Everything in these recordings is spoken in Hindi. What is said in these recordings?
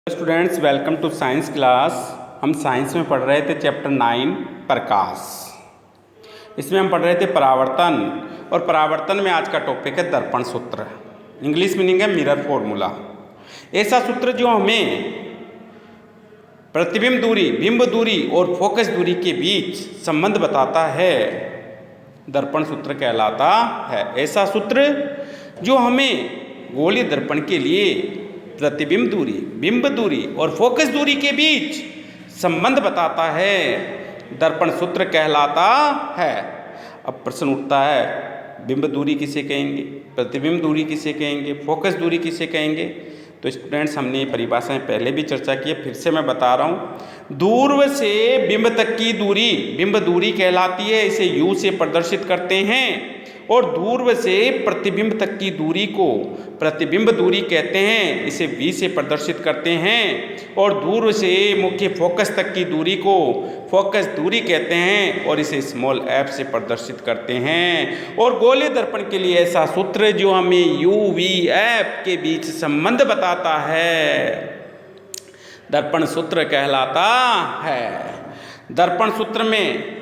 Students, welcome to science class. हम साइंस में पढ़ रहे थे चैप्टर 9 प्रकाश। इसमें हम पढ़ रहे थे परावर्तन, और परावर्तन में आज का टॉपिक है दर्पण सूत्र। इंग्लिश मीनिंग है मिरर फॉर्मूला। ऐसा सूत्र जो हमें प्रतिबिंब दूरी, बिंब दूरी और फोकस दूरी के बीच संबंध बताता है, दर्पण सूत्र कहलाता है। ऐसा सूत्र जो हमें गोलीय दर्पण के लिए प्रतिबिंब दूरी, बिंब दूरी और फोकस दूरी के बीच संबंध बताता है, दर्पण सूत्र कहलाता है। अब प्रश्न उठता है, बिंब दूरी किसे कहेंगे, प्रतिबिंब दूरी किसे कहेंगे, फोकस दूरी किसे कहेंगे? तो स्टूडेंट्स, हमने ये परिभाषाएं पहले भी चर्चा की है, फिर से मैं बता रहा हूँ। दूर से बिंब तक की दूरी बिंब दूरी कहलाती है, इसे U से प्रदर्शित करते हैं। और दूर से प्रतिबिंब तक की दूरी को प्रतिबिंब दूरी कहते हैं, इसे V से प्रदर्शित करते हैं। और दूर से मुख्य फोकस तक की दूरी को फोकस दूरी कहते हैं, और इसे स्मॉल f से प्रदर्शित करते हैं। और गोलीय दर्पण के लिए ऐसा सूत्र जो हमें UVF के बीच संबंध बताता है, दर्पण सूत्र कहलाता है। दर्पण सूत्र में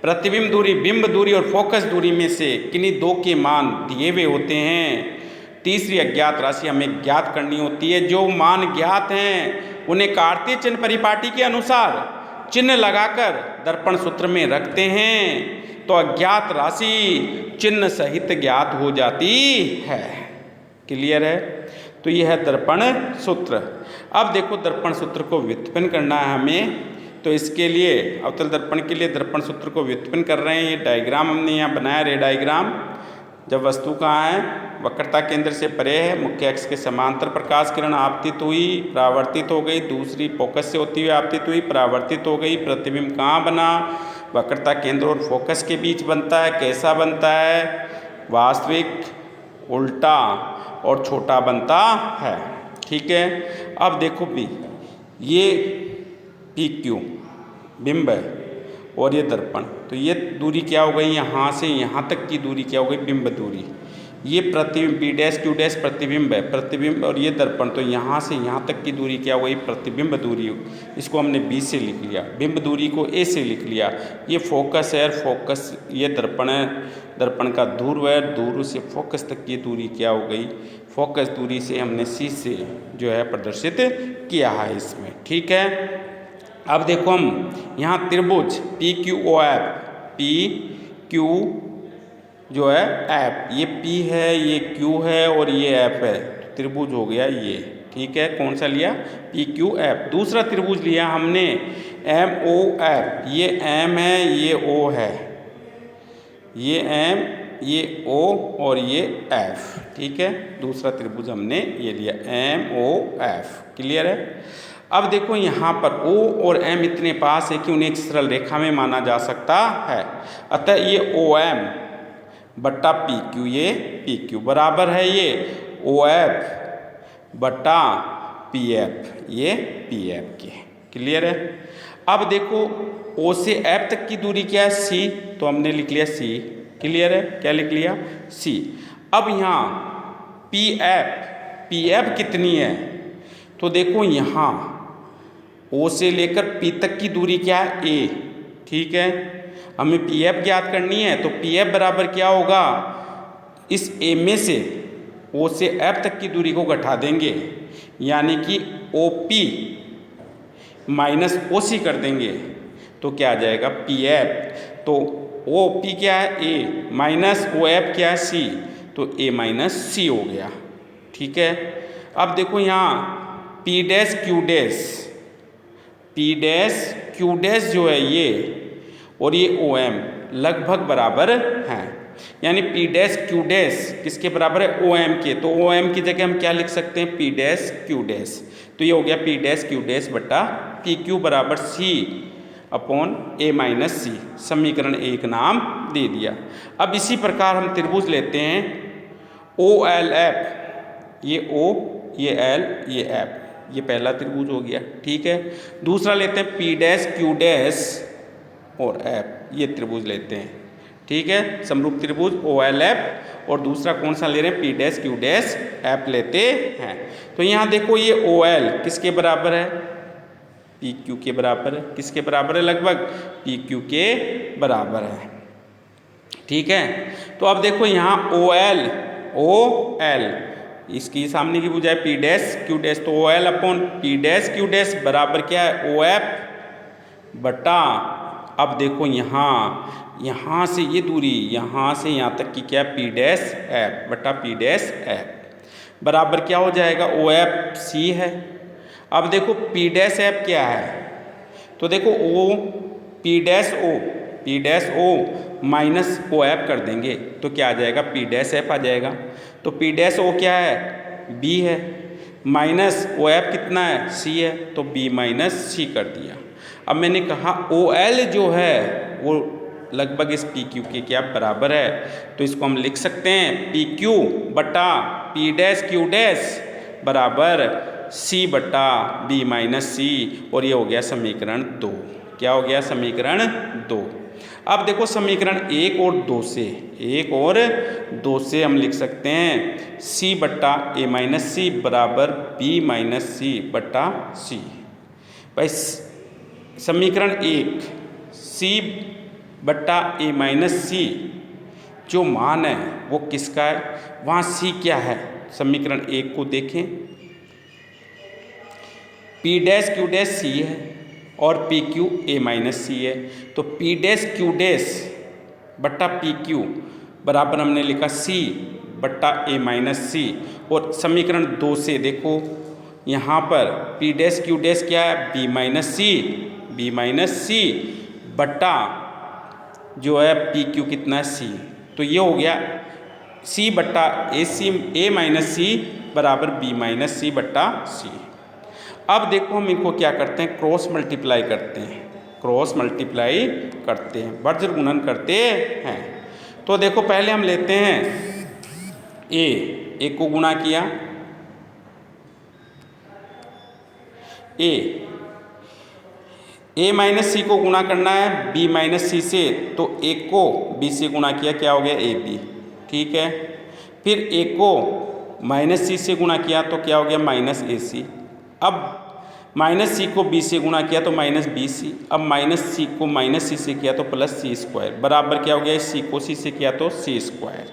प्रतिबिंब दूरी, बिंब दूरी और फोकस दूरी में से किन्हीं दो के मान दिए हुए होते हैं। तीसरी अज्ञात राशि हमें ज्ञात करनी होती है। जो मान ज्ञात हैं उन्हें कार्तीय चिन्ह परिपाटी के अनुसार चिन्ह लगाकर दर्पण सूत्र में रखते हैं, तो अज्ञात राशि चिन्ह सहित ज्ञात हो जाती है। क्लियर है? तो यह है दर्पण सूत्र। अब देखो, दर्पण सूत्र को व्युत्पन्न करना है हमें, तो इसके लिए अवतल दर्पण के लिए दर्पण सूत्र को व्युत्पन्न कर रहे हैं। ये डायग्राम हमने यहाँ बनाया, रे डायग्राम। जब वस्तु कहाँ है, वक्रता केंद्र से परे है, मुख्य अक्ष के समांतर प्रकाश किरण आपतित हुई, परावर्तित हो गई, दूसरी फोकस से होती हुई आपतित हुई, परावर्तित हो गई। प्रतिबिंब कहाँ बना? वक्रता केंद्र और फोकस के बीच बनता है। कैसा बनता है? वास्तविक, उल्टा और छोटा बनता है। ठीक है। अब देखो भी, ये PQ बिंब है और ये दर्पण, तो ये दूरी क्या हो गई? यहाँ से यहाँ तक की दूरी क्या हो गई? बिंब दूरी। ये प्रतिबिंब P डैश Q डैश प्रतिबिंब है, प्रतिबिंब, और ये दर्पण, तो यहाँ से यहाँ तक की दूरी क्या हो गई? प्रतिबिंब दूरी। इसको हमने B से लिख लिया, बिंब दूरी को A से लिख लिया। ये फोकस है, फोकस ये दर्पण है, दर्पण का ध्रुव है, ध्रुव से फोकस तक की दूरी क्या हो गई? फोकस दूरी से हमने C से जो है प्रदर्शित किया है इसमें। ठीक है। अब देखो, हम यहाँ त्रिभुज PQOF, PQ जो है F, ये P है, ये Q है और ये F है, तो त्रिभुज हो गया ये। ठीक है। कौन सा लिया? PQF। दूसरा त्रिभुज लिया हमने MOF, ये M है, ये O है, ये M, ये O और ये F। ठीक है। दूसरा त्रिभुज हमने ये लिया MOF। क्लियर है? अब देखो, यहाँ पर O और M इतने पास है कि उन्हें एक सरल रेखा में माना जा सकता है। अतः ये OM बट्टा PQ, ये PQ बराबर है ये OF बट्टा PF, ये PF के। क्लियर है? अब देखो, O से F तक की दूरी क्या है? C, तो हमने लिख लिया C। क्लियर है? क्या लिख लिया? C। अब यहाँ PF कितनी है? तो देखो, यहाँ O से लेकर P तक की दूरी क्या है? A। ठीक है। हमें PF ज्ञात करनी है, तो PF बराबर क्या होगा? इस A में से O से F तक की दूरी को घटा देंगे, यानी कि OP माइनस OC कर देंगे, तो क्या आ जाएगा? PF। तो OP क्या है? A माइनस OF क्या है? C, तो A माइनस C हो गया। ठीक है। अब देखो, यहाँ P डैश Q डैश जो है ये, और ये OM लगभग बराबर हैं, यानी P डैश Q डैश किसके बराबर है? OM के। तो OM की जगह हम क्या लिख सकते हैं? P dash Q dash. तो ये हो गया P डैश Q डैश बट्टा PQ बराबर C upon A minus C। समीकरण 1 नाम दे दिया। अब इसी प्रकार हम त्रिभुज लेते हैं OLF, ये O, ये L, ये F, ये पहला त्रिभुज हो गया। ठीक है। दूसरा लेते हैं P डैश Q डैश और F, ये त्रिभुज लेते हैं। ठीक है, समरूप त्रिभुज OLF, और दूसरा कौन सा ले रहे हैं, P dash Q dash F लेते हैं। तो यहाँ देखो ये OL किसके बराबर है, PQ के बराबर है। किसके बराबर है, लगभग PQ के बराबर है। ठीक है, तो अब देखो यहाँ OL इसकी सामने की भुजा है P डैश Q डैश, तो OL upon P dash Q dash बराबर क्या है, OF बटा, अब देखो यहाँ से ये दूरी यहाँ से यहाँ तक की क्या, P डैश F बटा P डैश F बराबर क्या हो जाएगा, OF C है। अब देखो P डैश F क्या है, तो देखो P dash O minus OF कर देंगे तो क्या आ जाएगा, P डैश F आ जाएगा। तो P डैश O क्या है, B है, माइनस OF कितना है, C है, तो B माइनस C कर दिया। अब मैंने कहा OL जो है वो लगभग इस PQ के क्या बराबर है, तो इसको हम लिख सकते हैं PQ बटा P डैश Q डैश बराबर C बटा B माइनस C, और ये हो गया समीकरण 2। क्या हो गया, समीकरण 2। अब देखो समीकरण 1 और 2 से हम लिख सकते हैं C बटा A माइनस C बराबर B माइनस C बटा C। भाई समीकरण 1 C बटा A माइनस C जो मान है वो किसका है, वहाँ C क्या है, समीकरण 1 को देखें, P dash Q dash C है और PQ A माइनस C है, तो P डैश Q डैश बट्टा PQ बराबर हमने लिखा C बट्टा A माइनस C, और समीकरण 2 से देखो यहाँ पर P डैश Q डैश क्या है, B माइनस C बट्टा जो है PQ कितना है, C, तो ये हो गया C बट्टा A माइनस C बराबर B माइनस C बट्टा C। अब देखो हम इनको क्या करते हैं, क्रॉस मल्टीप्लाई करते हैं, वर्ज गुणन करते हैं। तो देखो पहले हम लेते हैं A को गुणा किया, A माइनस C को गुणा करना है B माइनस C से, तो A को B से गुणा किया, क्या हो गया AB, ठीक है। फिर A को माइनस C से गुणा किया तो क्या हो गया, माइनस AC। अब माइनस C को B से गुणा किया तो माइनस BC, अब माइनस C को माइनस C से किया तो प्लस C स्क्वायर बराबर क्या हो गया, C को C से किया तो C स्क्वायर।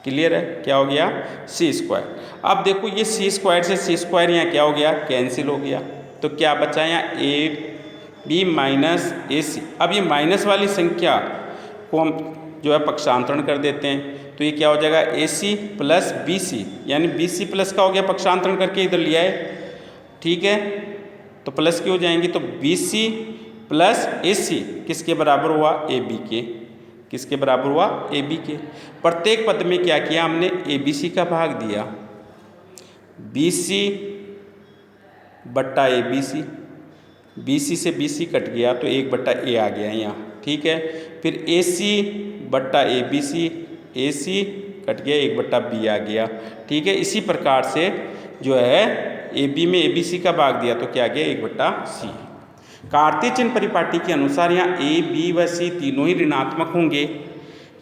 क्लियर है, क्या हो गया, C स्क्वायर। अब देखो ये C स्क्वायर से C स्क्वायर यहाँ क्या हो गया, कैंसिल हो गया, तो क्या बचा यहाँ AB माइनस AC। अब ये माइनस वाली संख्या को हम जो है पक्षांतरण कर देते हैं, तो ये क्या हो जाएगा, AC प्लस BC, यानी BC प्लस का हो गया, पक्षांतरण करके इधर लिया है, ठीक है, तो प्लस की हो जाएंगी, तो BC प्लस AC किसके बराबर हुआ, AB के। किसके बराबर हुआ, AB के। प्रत्येक पद में क्या किया हमने, ABC का भाग दिया, BC बट्टा ABC, BC से BC कट गया तो 1 बट्टा A आ गया यहाँ, ठीक है। फिर AC बट्टा ABC, AC कट गया, 1 बट्टा B आ गया, ठीक है। इसी प्रकार से जो है AB में ABC का भाग दिया तो क्या गया, 1 बट्टा C। कार्तीय चिन्ह परिपाटी के अनुसार यहाँ A, B व C तीनों ही ऋणात्मक होंगे।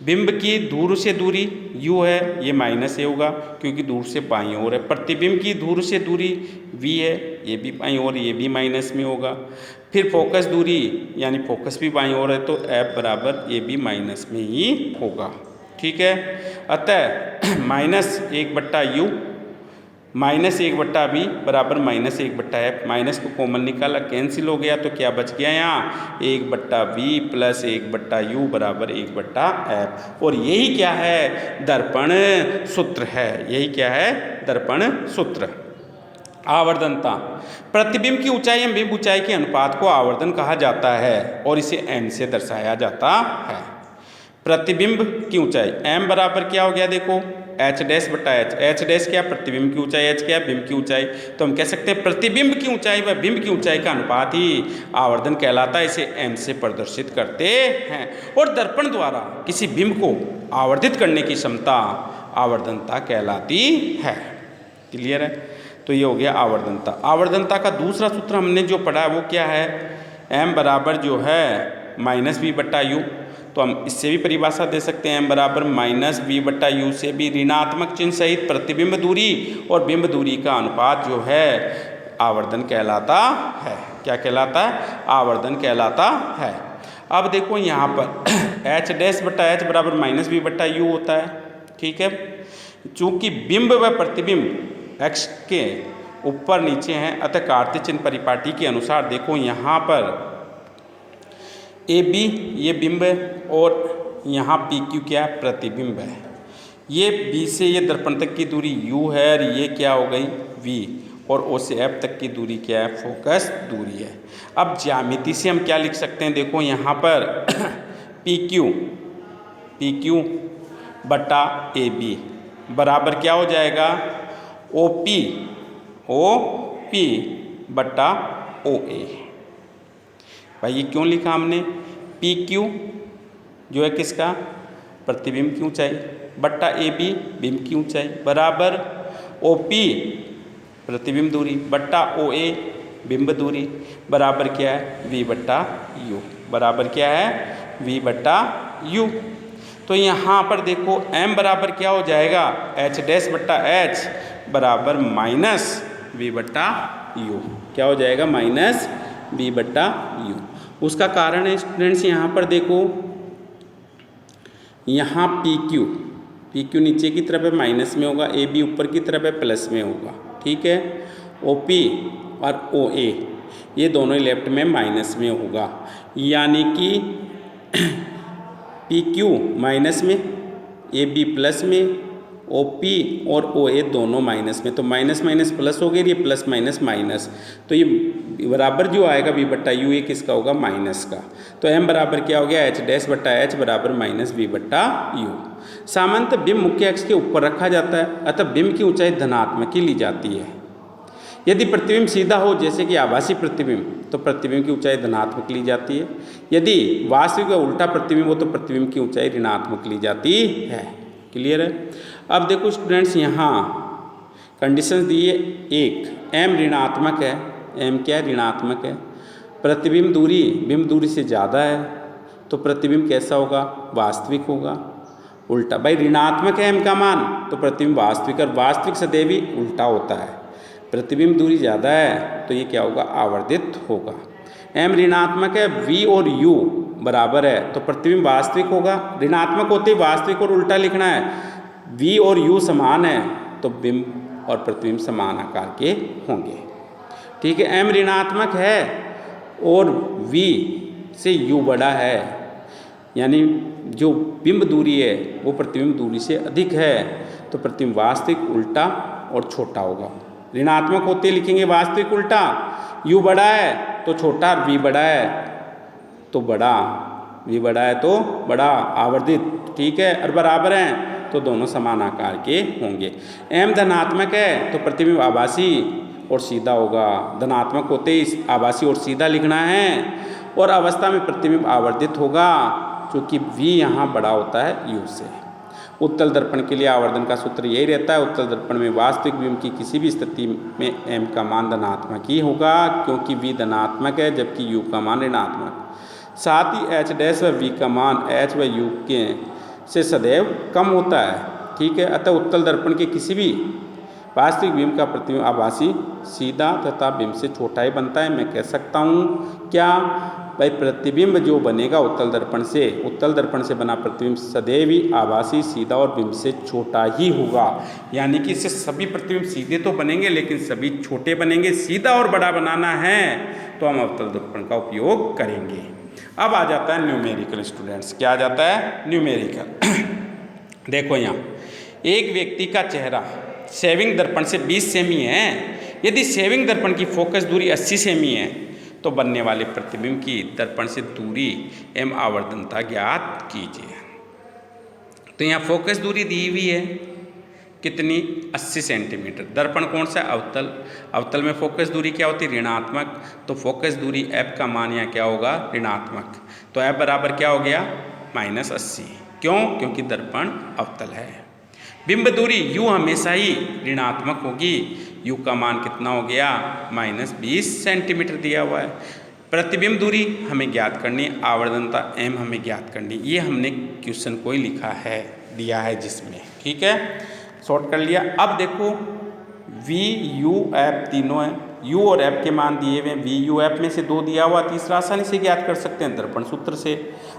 बिंब की दूर से दूरी U है, ये माइनस A होगा क्योंकि दूर से बाईं ओर है। प्रतिबिंब की दूर से दूरी V है, ये भी बाईं ओर, ये भी माइनस में होगा। फिर फोकस दूरी यानी फोकस भी बाईं ओर है, तो F बराबर ये भी माइनस में ही होगा, ठीक है। अतः माइनस 1 बट्टा U माइनस 1 बट्टा B बराबर माइनस 1 बट्टा F। माइनस को कॉमन निकाला, कैंसिल हो गया, तो क्या बच गया यहाँ, 1 बट्टा B प्लस 1 बट्टा U बराबर 1 बट्टा F। और यही क्या है, दर्पण सूत्र है। यही क्या है, दर्पण सूत्र। आवर्धनता, प्रतिबिंब की ऊंचाई एवं बिंब ऊंचाई के अनुपात को आवर्धन कहा जाता है और इसे m से दर्शाया जाता है। प्रतिबिंब की ऊंचाई m बराबर क्या हो गया, देखो h डैश बटा h। h डैश क्या, प्रतिबिंब की ऊंचाई, h क्या, बिंब की ऊंचाई। तो हम कह सकते हैं प्रतिबिंब की ऊंचाई व बिंब की ऊंचाई का अनुपात ही आवर्धन कहलाता है, इसे m से प्रदर्शित करते हैं। और दर्पण द्वारा किसी बिंब को आवर्धित करने की क्षमता आवर्धनता कहलाती है। क्लियर है, तो ये हो गया आवर्धनता। आवर्धनता का दूसरा सूत्र हमने जो पढ़ा वो क्या है, m बराबर जो है माइनस B बट्टा U। तो हम इससे भी परिभाषा दे सकते हैं, m बराबर माइनस v बट्टा u से भी ऋणात्मक चिन्ह सहित प्रतिबिंब दूरी और बिंब दूरी का अनुपात जो है आवर्धन कहलाता है। क्या कहलाता है? आवर्धन कहलाता है। अब देखो यहाँ पर h डैश बट्टा h बराबर माइनस v बट्टा u होता है। ठीक है, चूंकि बिंब व प्रतिबिंब x के ऊपर नीचे हैं, अतः कार्तीय चिन्ह परिपाटी के अनुसार देखो यहाँ पर ए बी ये बिंब है और यहाँ पी क्यू क्या है? प्रतिबिंब है। ये बी से ये दर्पण तक की दूरी u है और ये क्या हो गई? v, और ओ से एफ तक की दूरी क्या है? फोकस दूरी है। अब ज्यामिति से हम क्या लिख सकते हैं? देखो यहाँ पर पी क्यू बटा ए बी बराबर क्या हो जाएगा? ओ पी बटा ओ ए। भाई ये क्यों लिखा हमने? पी क्यू जो है किसका? प्रतिबिंब की ऊंचाई बट्टा ए बी बिंब की ऊंचाई बराबर ओ पी प्रतिबिंब दूरी बट्टा ओ ए बिंब दूरी बराबर क्या है? v बट्टा यू। बराबर क्या है? v बट्टा यू। तो यहाँ पर देखो m बराबर क्या हो जाएगा? h डैश बट्टा h बराबर माइनस v बट्टा यू। क्या हो जाएगा? माइनस v बट्टा यू। उसका कारण है स्टूडेंट्स, यहाँ पर देखो, यहाँ पी क्यू नीचे की तरफ है माइनस में होगा, ए बी ऊपर की तरफ है प्लस में होगा। ठीक है, ओ पी और ओ ए ये दोनों ही लेफ्ट में माइनस में होगा, यानी कि पी क्यू माइनस में, ए बी प्लस में, ओ पी और ओ ए दोनों माइनस में। तो माइनस माइनस प्लस हो गया, ये प्लस माइनस माइनस, तो ये बराबर जो आएगा v बट्टा यू ये किसका होगा? माइनस का। तो m बराबर क्या हो गया? h डैश बट्टा h बराबर माइनस v बट्टा यू। सामान्यतः बिंब मुख्य अक्ष के ऊपर रखा जाता है, अतः बिंब की ऊंचाई धनात्मक ही ली जाती है। यदि प्रतिबिंब सीधा हो जैसे कि आभासी प्रतिबिंब, तो प्रतिबिंब की ऊंचाई धनात्मक ली जाती है। यदि वास्तविक व उल्टा प्रतिबिंब हो तो प्रतिबिंब की ऊंचाई ऋणात्मक ली जाती है। क्लियर है? अब देखो स्टूडेंट्स, यहाँ कंडीशंस दी है, एक m ऋणात्मक है, m क्या है? ऋणात्मक है। प्रतिबिंब दूरी बिंब दूरी से ज़्यादा है, तो प्रतिबिंब कैसा होगा? वास्तविक होगा। उल्टा, भाई ऋणात्मक है m का मान, तो प्रतिबिंब वास्तविक, और वास्तविक सदैव ही उल्टा होता है। प्रतिबिंब दूरी ज़्यादा है तो ये क्या होगा? आवर्धित होगा। m ऋणात्मक है, v और u बराबर है, तो प्रतिबिंब वास्तविक होगा। ऋणात्मक होते ही वास्तविक और उल्टा लिखना है। v और u समान है तो बिंब और प्रतिबिंब समान आकार के होंगे। ठीक है, m ऋणात्मक है और v से u बड़ा है, यानी जो बिंब दूरी है वो प्रतिबिंब दूरी से अधिक है, तो प्रतिबिंब वास्तविक, उल्टा और छोटा होगा। ऋणात्मक होते लिखेंगे वास्तविक उल्टा, u बड़ा है तो छोटा, और v बड़ा है तो बड़ा, v बड़ा है तो बड़ा, आवर्धित। ठीक है, और बराबर हैं तो दोनों समान आकार के होंगे। m धनात्मक है तो प्रतिबिंब आभासी और सीधा होगा। धनात्मक होते ही आभासी और सीधा लिखना है, और अवस्था में प्रतिबिंब आवर्धित होगा, क्योंकि v यहाँ बड़ा होता है u से। उत्तल दर्पण के लिए आवर्धन का सूत्र यही रहता है। उत्तल दर्पण में वास्तविक बिंब की किसी भी स्थिति में m का मान धनात्मक ही होगा, क्योंकि v धनात्मक है जबकि u का मान ऋणात्मक। साथ ही h डैश व v का मान h व u के से सदैव कम होता है। ठीक है, अतः उत्तल दर्पण के किसी भी वास्तविक बिंब का प्रतिबिंब आभासी, सीधा तथा बिंब से छोटा ही बनता है। मैं कह सकता हूँ क्या? भाई प्रतिबिंब जो बनेगा उत्तल दर्पण से बना प्रतिबिंब सदैव ही आभासी, सीधा और बिंब से छोटा ही होगा। यानी कि इससे सभी प्रतिबिंब सीधे तो बनेंगे लेकिन सभी छोटे बनेंगे। सीधा और बड़ा बनाना है तो हम अवतल दर्पण का उपयोग करेंगे। अब आ जाता है न्यूमेरिकल स्टूडेंट्स। क्या आ जाता है? न्यूमेरिकल। देखो यहाँ एक व्यक्ति का चेहरा सेविंग दर्पण से 20 सेमी है। यदि सेविंग दर्पण की फोकस दूरी 80 सेमी है तो बनने वाले प्रतिबिंब की दर्पण से दूरी m आवर्धनता ज्ञात कीजिए। तो यहाँ फोकस दूरी दी हुई है कितनी? 80 सेंटीमीटर। दर्पण कौन सा? अवतल। अवतल में फोकस दूरी क्या होती है? ऋणात्मक। तो फोकस दूरी f का मान यहाँ क्या होगा? ऋणात्मक। तो f बराबर क्या हो गया? -80। क्यों? क्योंकि दर्पण अवतल है। बिंब दूरी u हमेशा ही ऋणात्मक होगी। u का मान कितना हो गया? -20 सेंटीमीटर दिया हुआ है। प्रतिबिंब दूरी हमें ज्ञात करनी, आवर्धनता m हमें ज्ञात करनी। ये हमने क्वेश्चन को ही लिखा है, दिया है जिसमें, ठीक है, शॉर्ट कर लिया। अब देखो v u f तीनों हैं, u और f के मान दिए हुए, v u f में से 2 दिया हुआ, तीसरा आसानी से ज्ञात कर सकते हैं दर्पण सूत्र से।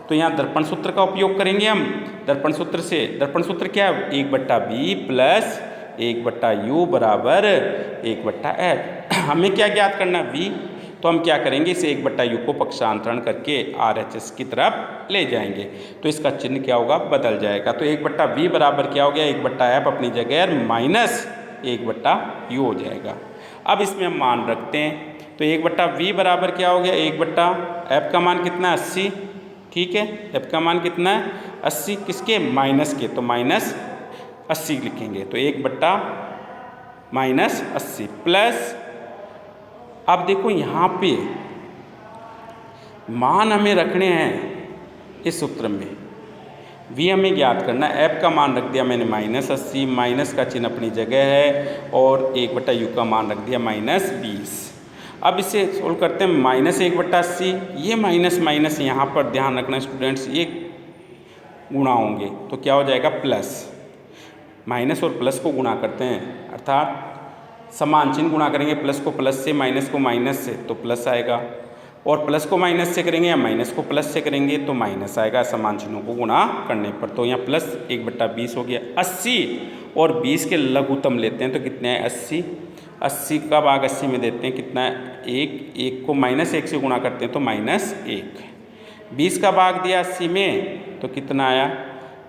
तो यहाँ दर्पण सूत्र का उपयोग करेंगे हम। दर्पण सूत्र से, दर्पण सूत्र क्या है, 1/b प्लस 1/u बराबर 1/f। हमें क्या ज्ञात करना है, v, तो हम क्या करेंगे, इसे 1/u को पक्षांतरण करके RHS की तरफ ले जाएंगे, तो इसका चिन्ह क्या होगा, बदल जाएगा। तो 1/b बराबर क्या हो गया, 1/f अपनी जगह माइनस 1/u हो जाएगा। अब इसमें हम मान रखते हैं, तो 1/v बराबर क्या हो गया, 1/f का मान कितना है, 80, ठीक है, f का मान कितना है 80, किसके, माइनस के, तो माइनस 80 लिखेंगे। तो 1/-80 प्लस, अब देखो यहाँ पे मान हमें रखने हैं इस सूत्र में, v हमें ज्ञात करना है, f का मान रख दिया मैंने -80, माइनस का चिन्ह अपनी जगह है, और 1/u का मान रख दिया -20। अब इसे सोल्व करते हैं, -1/80, ये माइनस माइनस यहाँ पर ध्यान रखना स्टूडेंट्स, ये गुणा होंगे, तो क्या हो जाएगा, प्लस, माइनस और प्लस को गुणा करते हैं, अर्थात समान चिन्ह गुणा करेंगे, प्लस को प्लस से, माइनस को माइनस से, तो प्लस आएगा, और प्लस को माइनस से करेंगे या माइनस को प्लस से करेंगे तो माइनस आएगा, समान चिन्हों को गुणा करने पर। तो यहाँ प्लस 1/20 हो गया। 80 और 20 के लघुत्तम लेते हैं तो कितने हैं, 80, 80 का भाग 80 में देते हैं, कितना है, 1 को -1 से गुणा करते हैं तो -1, 20 का भाग दिया 80 में तो कितना आया,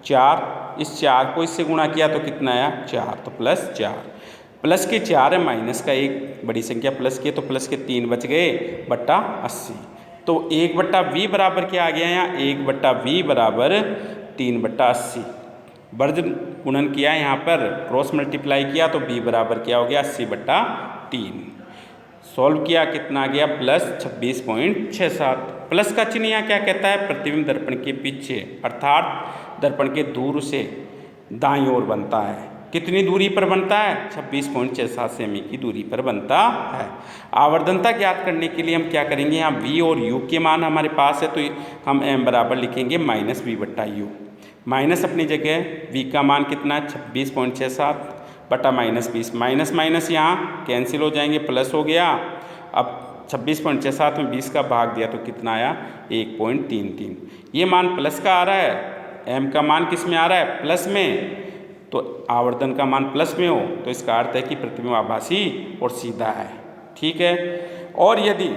4, इस 4 को इससे गुणा किया तो कितना आया, 4, तो +4, प्लस के 4 है, माइनस का 1, बड़ी संख्या प्लस की, तो प्लस के 3 बच गए बटा 80। तो 1/v बराबर क्या आ गया यहाँ, 1/v बराबर 3/80, वर्ग गुणन किया यहाँ पर, क्रॉस मल्टीप्लाई किया तो v बराबर क्या हो गया, 80/3। सॉल्व किया, कितना आ गया, +26.67। प्लस का चिन्ह यहाँ क्या कहता है, प्रतिबिंब दर्पण के पीछे, अर्थात दर्पण के दूर से दाईं ओर बनता है। कितनी दूरी पर बनता है, 26.67 सेमी की दूरी पर बनता है। आवर्धनता ज्ञात करने के लिए हम क्या करेंगे, यहाँ v और u के मान हमारे पास है, तो हम m बराबर लिखेंगे -v/u, माइनस अपनी जगह, v का मान कितना है, 26.67 बटा -20, माइनस माइनस यहाँ कैंसिल हो जाएंगे, प्लस हो गया। अब 26.67 में 20 का भाग दिया तो कितना आया, 1.33। ये मान प्लस का आ रहा है, m का मान किस में आ रहा है, प्लस में, तो आवर्धन का मान प्लस में हो तो इसका अर्थ है कि प्रतिबिंब आभासी और सीधा है, ठीक है। और यदि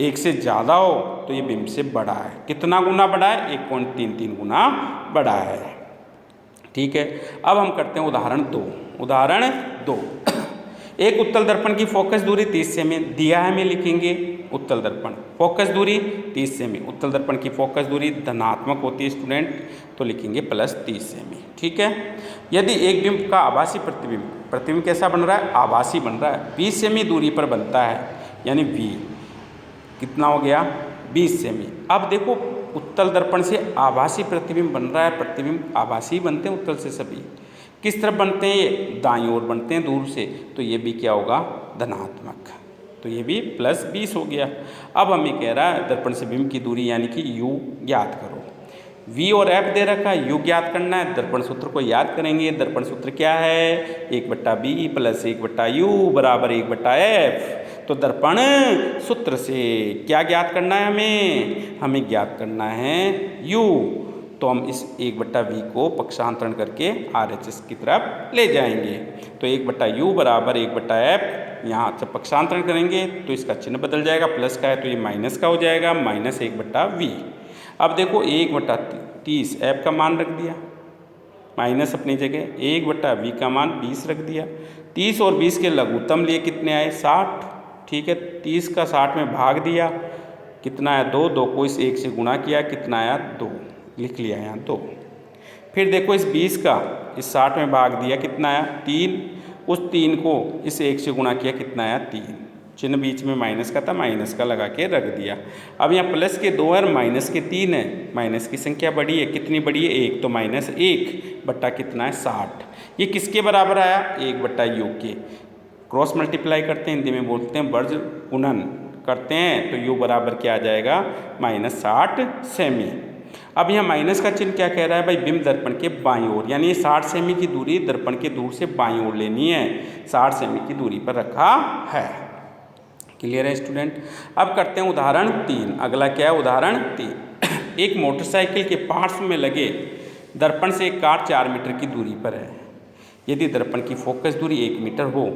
1 से ज़्यादा हो तो ये बिंब से बड़ा है। कितना गुना बड़ा है, 1.33 गुना बड़ा है, ठीक है। अब हम करते हैं उदाहरण 2। उदाहरण 2, एक उत्तल दर्पण की फोकस दूरी 30 सेमी दिया है, हमें लिखेंगे उत्तल दर्पण फोकस दूरी 30 सेमी। उत्तल दर्पण की फोकस दूरी धनात्मक होती है स्टूडेंट, तो लिखेंगे +30 सेमी, ठीक है। यदि एक बिंब का आभासी प्रतिबिंब कैसा बन रहा है, आभासी बन रहा है, 20 सेमी दूरी पर बनता है, यानी v कितना हो गया, 20 सेमी। अब देखो उत्तल दर्पण से आभासी प्रतिबिंब बन रहा है, प्रतिबिंब आभासी बनते हैं उत्तल से सभी, किस तरफ बनते हैं, ये दाईं ओर बनते हैं दूर से, तो ये भी क्या होगा, धनात्मक, तो ये भी +20 हो गया। अब हमें कह रहा है दर्पण से बिंब की दूरी यानी कि u ज्ञात करो। v और f दे रखा है, u ज्ञात करना है, दर्पण सूत्र को याद करेंगे। दर्पण सूत्र क्या है, 1/b + 1/u बराबर 1/f। तो दर्पण सूत्र से क्या ज्ञात करना है, हमें ज्ञात करना है u, तो हम इस 1/v को पक्षांतरण करके RHS की तरफ ले जाएंगे। तो 1/u बराबर 1/f, यहाँ जब पक्षांतरण करेंगे तो इसका चिन्ह बदल जाएगा, प्लस का है तो ये माइनस का हो जाएगा, -1/v। अब देखो 1/30 f का मान रख दिया, माइनस अपनी जगह, 1/v का मान 20 रख दिया। 30 और 20 के लघुत्तम लिए कितने आए, 60, ठीक है। 30 का 60 में भाग दिया, कितना आया, 2, 2 को इस 1 से गुणा किया, कितना आया, 2, लिख लिया यहाँ 2। फिर देखो इस 20 का इस 60 में भाग दिया, कितना आया, 3, उस 3 को इस 1 से गुणा किया, कितना आया, 3, चिन्ह बीच में माइनस का था, माइनस का लगा के रख दिया। अब यहाँ प्लस के 2 है और माइनस के 3 है, माइनस की संख्या बड़ी है, कितनी बड़ी है, 1, तो -1 बट्टा कितना है, 60। ये किसके बराबर आया, 1/u के। क्रॉस मल्टीप्लाई करते हैं, हिंदी में बोलते हैं वर्ग गुणन, करते हैं तो u बराबर क्या आ जाएगा -60 सेमी। अब यहाँ माइनस का चिन्ह क्या कह रहा है भाई, बिंब दर्पण के बाईं ओर, यानी ये 60 सेमी की दूरी दर्पण के दूर से बाईं ओर लेनी है, 60 सेमी की दूरी पर रखा है। क्लियर है स्टूडेंट। अब करते हैं उदाहरण 3। अगला क्या है उदाहरण 3। एक मोटरसाइकिल के पार्श्व में लगे दर्पण से एक कार 4 मीटर की दूरी पर है। यदि दर्पण की फोकस दूरी 1 मीटर हो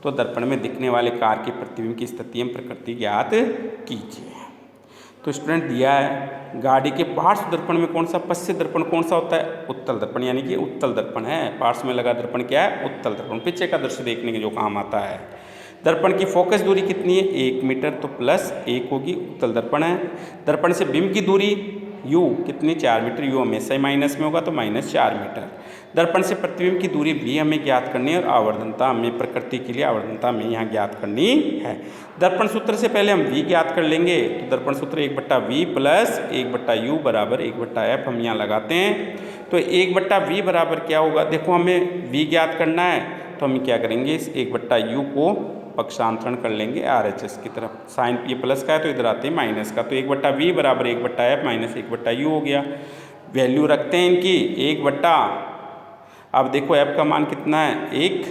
तो दर्पण में दिखने वाले कार के प्रतिबिंब की स्थिति एवं प्रकृति ज्ञात कीजिए। तो स्टूडेंट दिया है गाड़ी के पार्श्व दर्पण में कौन सा, पश्य दर्पण कौन सा होता है, उत्तल दर्पण, यानी कि उत्तल दर्पण है। पार्श्व में लगा दर्पण क्या है, उत्तल दर्पण, पीछे का दृश्य देखने के जो काम आता है। दर्पण की फोकस दूरी कितनी है 1 मीटर, तो +1 होगी, उत्तल दर्पण है। दर्पण से बिंब की दूरी u कितनी 4 मीटर, u हमेशा ही माइनस में होगा तो -4 मीटर। दर्पण से प्रतिबिंब की दूरी v हमें ज्ञात करनी है और आवर्धनता हमें प्रकृति के लिए आवर्धनता हमें यहाँ ज्ञात करनी है। दर्पण सूत्र से पहले हम v ज्ञात कर लेंगे, तो दर्पण सूत्र 1/v + 1/u बराबर 1/f हम यहाँ लगाते हैं। तो 1/v बराबर क्या होगा, देखो हमें v ज्ञात करना है तो हम क्या करेंगे, इस 1/u को पक्षांतरण कर लेंगे RHS की तरफ। साइन ये प्लस का है तो इधर आते हैं माइनस का, तो 1/v बराबर 1/f - 1/u हो गया। वैल्यू रखते हैं इनकी 1 अब देखो f का मान कितना है 1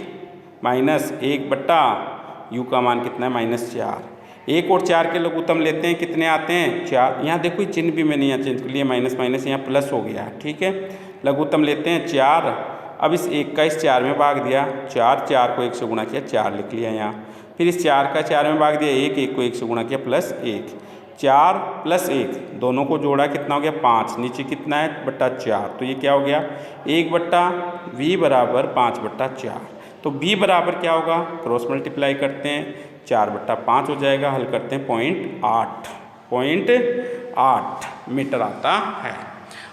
माइनस 1/u का मान कितना है -4। 1 और 4 के लघुत्तम लेते हैं, कितने आते हैं 4। यहाँ देखो चिन्ह भी मैंने यहाँ चेंज कर लिया, माइनस माइनस यहाँ प्लस हो गया, ठीक है। लघुत्तम लेते हैं 4, अब इस 1 का इस 4 में भाग दिया, 4 को 1 से गुणा किया 4 लिख लिया यहाँ। फिर इस 4 का 4 में भाग दिया 1 को 1 से गुणा किया +1, 4 + 1 दोनों को जोड़ा कितना हो गया 5, नीचे कितना है /4, तो ये क्या हो गया 1/v बराबर 5/4। तो v बराबर क्या होगा, क्रॉस मल्टीप्लाई करते हैं 4/5 हो जाएगा, हल करते हैं 0.8 मीटर आता है।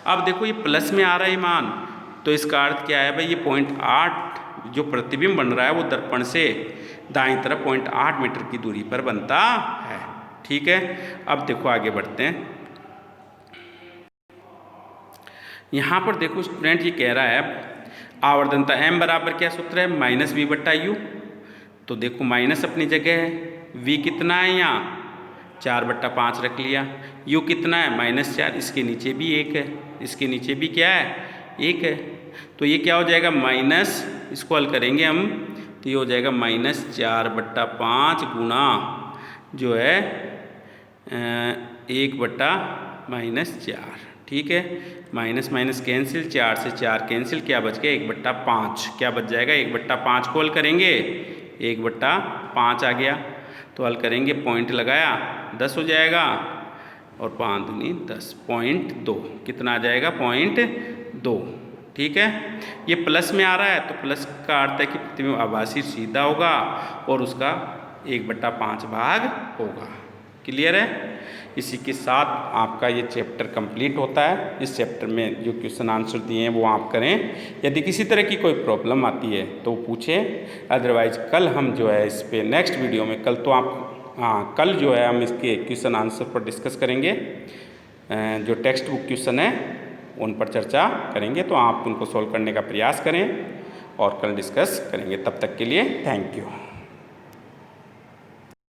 अब देखो ये प्लस में आ रहा है मान, तो इसका अर्थ क्या है भाई, ये 0.8 जो प्रतिबिंब बन रहा है वो दर्पण से दाईं तरफ 0.8 मीटर की दूरी पर बनता है, ठीक है। अब देखो आगे बढ़ते हैं। यहाँ पर देखो स्टूडेंट ये कह रहा है आवर्धनता m बराबर क्या सूत्र है -v/u। तो देखो माइनस अपनी जगह है, v कितना है यहाँ 4/5 रख लिया, u कितना है -4, इसके नीचे भी 1 है, इसके नीचे भी क्या है 1 है। तो ये क्या हो जाएगा माइनस, इसको हल करेंगे हम तो ये हो जाएगा -4/5 गुणा जो है 1/-4, ठीक है। माइनस माइनस कैंसिल, 4 से 4 कैंसिल, क्या बच गया 1/5, क्या बच जाएगा 1/5 को हल करेंगे 1/5 आ गया, तो हल करेंगे पॉइंट लगाया 10 हो जाएगा और 5 दूनी 10, 0.2 कितना आ जाएगा 0.2, ठीक है। ये प्लस में आ रहा है तो प्लस का अर्थ है कि प्रतिबिंब आभासी सीधा होगा और उसका 1/5 भाग होगा। क्लियर है। इसी के साथ आपका ये चैप्टर कंप्लीट होता है। इस चैप्टर में जो क्वेश्चन आंसर दिए हैं वो आप करें। यदि किसी तरह की कोई प्रॉब्लम आती है तो पूछें, अदरवाइज कल हम जो है इस पे नेक्स्ट वीडियो में कल जो है हम इसके क्वेश्चन आंसर पर डिस्कस करेंगे। जो टेक्स्ट बुक क्वेश्चन है उन पर चर्चा करेंगे, तो आप उनको सॉल्व करने का प्रयास करें और कल डिस्कस करेंगे। तब तक के लिए थैंक यू।